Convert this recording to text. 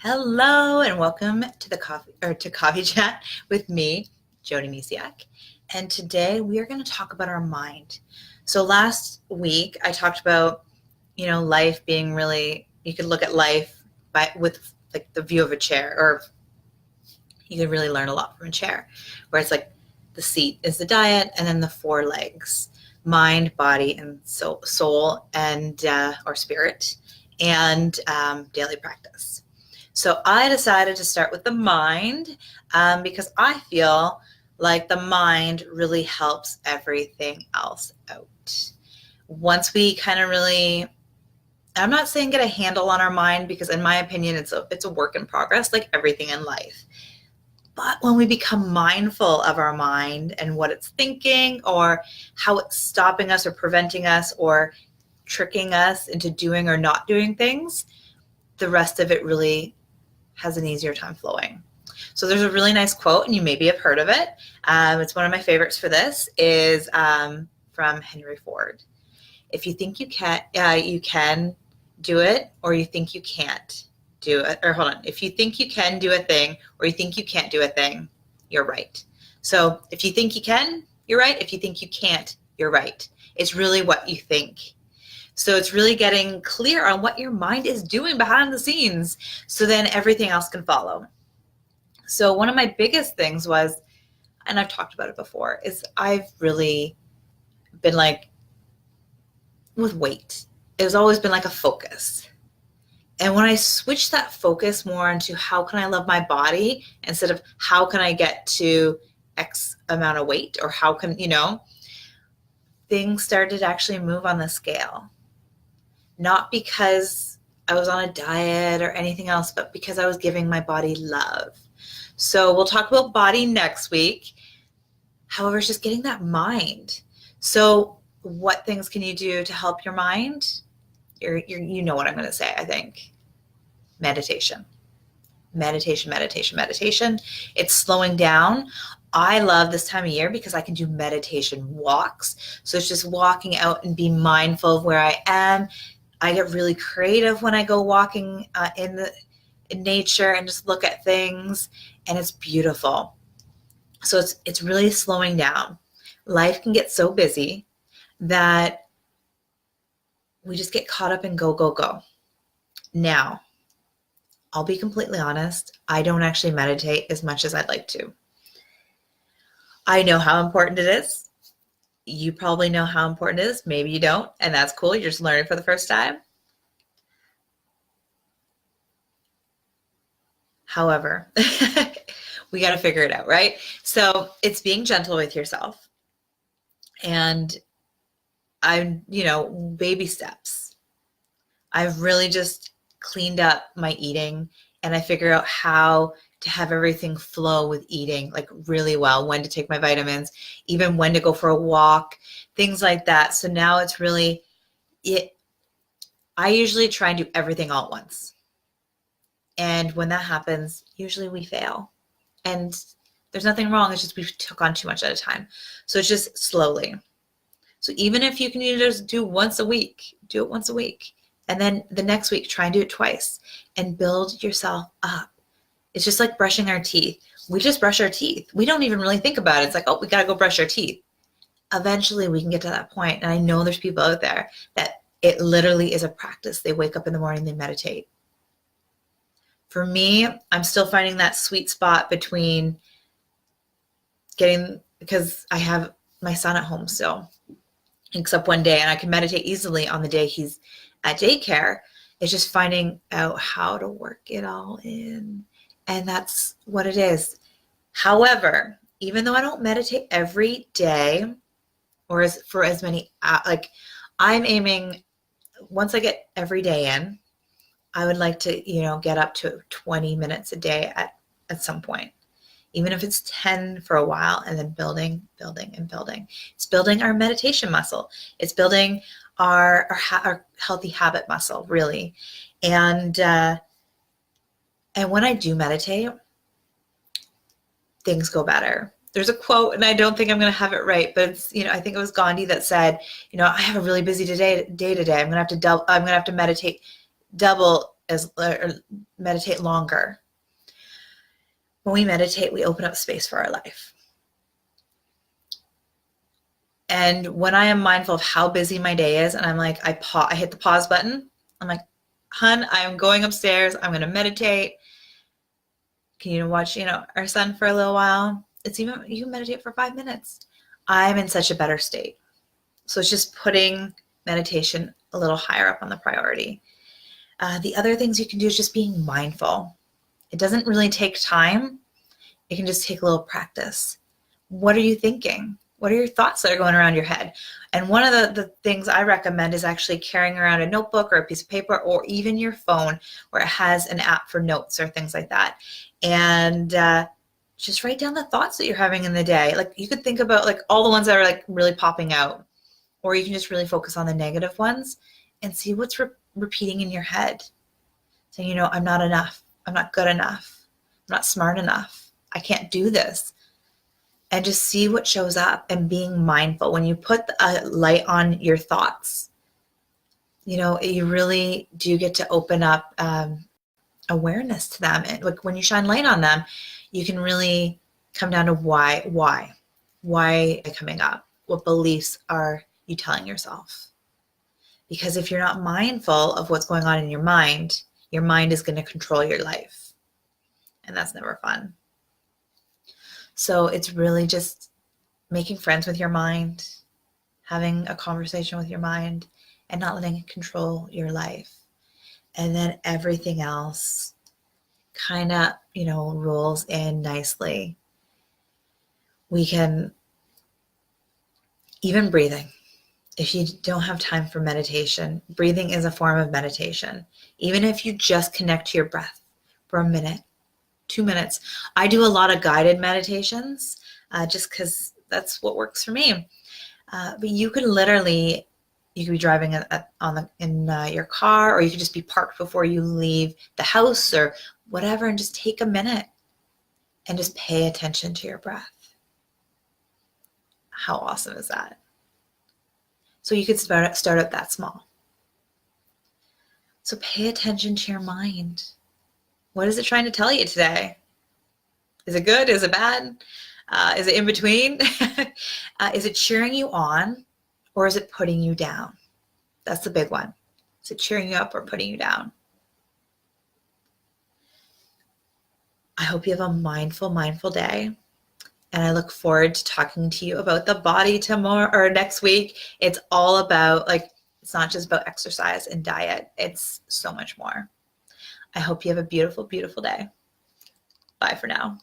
Hello and welcome to the coffee chat with me, Jody Misiak. And today we are going to talk about our mind. So last week I talked about, life being really, you could look at life with like the view of a chair, or you could really learn a lot from a chair, where it's like the seat is the diet and then the four legs, mind, body, and soul and or spirit, and daily practice. So I decided to start with the mind because I feel like the mind really helps everything else out. Once we kind of really, I'm not saying get a handle on our mind, because in my opinion, it's a work in progress, like everything in life. But when we become mindful of our mind and what it's thinking, or how it's stopping us or preventing us or tricking us into doing or not doing things, the rest of it really has an easier time flowing. So there's a really nice quote, and you maybe have heard of it. It's one of my favorites for this, is from Henry Ford. If you think you can do it, or you think you can't do it, or hold on, if you think you can do a thing, or you think you can't do a thing, you're right. So if you think you can, you're right. If you think you can't, you're right. It's really what you think. So it's really getting clear on what your mind is doing behind the scenes, so then everything else can follow. So one of my biggest things was, and I've talked about it before, is I've really been like, with weight, it's always been like a focus. And when I switched that focus more into how can I love my body, instead of how can I get to X amount of weight, or how can, things started to actually move on the scale. Not because I was on a diet or anything else, but because I was giving my body love. So we'll talk about body next week. However, it's just getting that mind. So what things can you do to help your mind? You know what I'm going to say, I think. Meditation. Meditation. It's slowing down. I love this time of year because I can do meditation walks. So it's just walking out and be mindful of where I am. I get really creative when I go walking in nature and just look at things, and it's beautiful. So it's really slowing down. Life can get so busy that we just get caught up in go, go, go. Now, I'll be completely honest, I don't actually meditate as much as I'd like to. I know how important it is. You probably know how important it is. Maybe you don't, and that's cool. You're just learning for the first time. However, we got to figure it out, right? So it's being gentle with yourself. And baby steps. I've really just cleaned up my eating, and I figure out how to have everything flow with eating like really well, when to take my vitamins, even when to go for a walk, things like that. So now it's really I usually try and do everything all at once. And when that happens, usually we fail. And there's nothing wrong. It's just we took on too much at a time. So it's just slowly. So even if you can just do once a week, do it once a week. And then the next week, try and do it twice, and build yourself up. It's just like brushing our teeth. We just brush our teeth. We don't even really think about it. It's like, oh, we got to go brush our teeth. Eventually we can get to that point. And I know there's people out there that it literally is a practice. They wake up in the morning, they meditate. For me, I'm still finding that sweet spot between because I have my son at home still, except one day, and I can meditate easily on the day he's at daycare. It's just finding out how to work it all in. And that's what it is. However, even though I don't meditate every day, or for as many, I'm aiming, once I get every day in, I would like to, get up to 20 minutes a day at some point, even if it's 10 for a while, and then building. It's building our meditation muscle. It's building our healthy habit muscle, really. And when I do meditate, things go better. There's a quote, and I don't think I'm going to have it right, but it's, I think it was Gandhi that said, I have a really busy day today. I'm going to have to meditate double or meditate longer. When we meditate, we open up space for our life. And when I am mindful of how busy my day is, and I'm like, I hit the pause button. I'm like, hun, I'm going upstairs. I'm going to meditate. Can you watch, our son for a little while? You can meditate for 5 minutes. I'm in such a better state. So it's just putting meditation a little higher up on the priority. The other things you can do is just being mindful. It doesn't really take time. It can just take a little practice. What are you thinking? What are your thoughts that are going around your head? And one of the things I recommend is actually carrying around a notebook or a piece of paper or even your phone where it has an app for notes or things like that. And just write down the thoughts that you're having in the day. Like you could think about like all the ones that are like really popping out, or you can just really focus on the negative ones and see what's repeating in your head. Saying, I'm not enough. I'm not good enough. I'm not smart enough. I can't do this. And just see what shows up and being mindful. When you put a light on your thoughts, you really do get to open up awareness to them. And like when you shine light on them, you can really come down to why are they coming up? What beliefs are you telling yourself? Because if you're not mindful of what's going on in your mind is going to control your life. And that's never fun. So it's really just making friends with your mind, having a conversation with your mind, and not letting it control your life. And then everything else kind of, rolls in nicely. We can, even breathing. If you don't have time for meditation, breathing is a form of meditation. Even if you just connect to your breath for a minute, 2 minutes. I do a lot of guided meditations just because that's what works for me. But you could be driving in your car, or you could just be parked before you leave the house or whatever, and just take a minute and just pay attention to your breath. How awesome is that? So you could start out that small. So pay attention to your mind. What is it trying to tell you today? Is it good? Is it bad? Is it in between? Is it cheering you on, or is it putting you down? That's the big one. Is it cheering you up or putting you down? I hope you have a mindful day. And I look forward to talking to you about the body tomorrow or next week. It's all about, it's not just about exercise and diet. It's so much more. I hope you have a beautiful, beautiful day. Bye for now.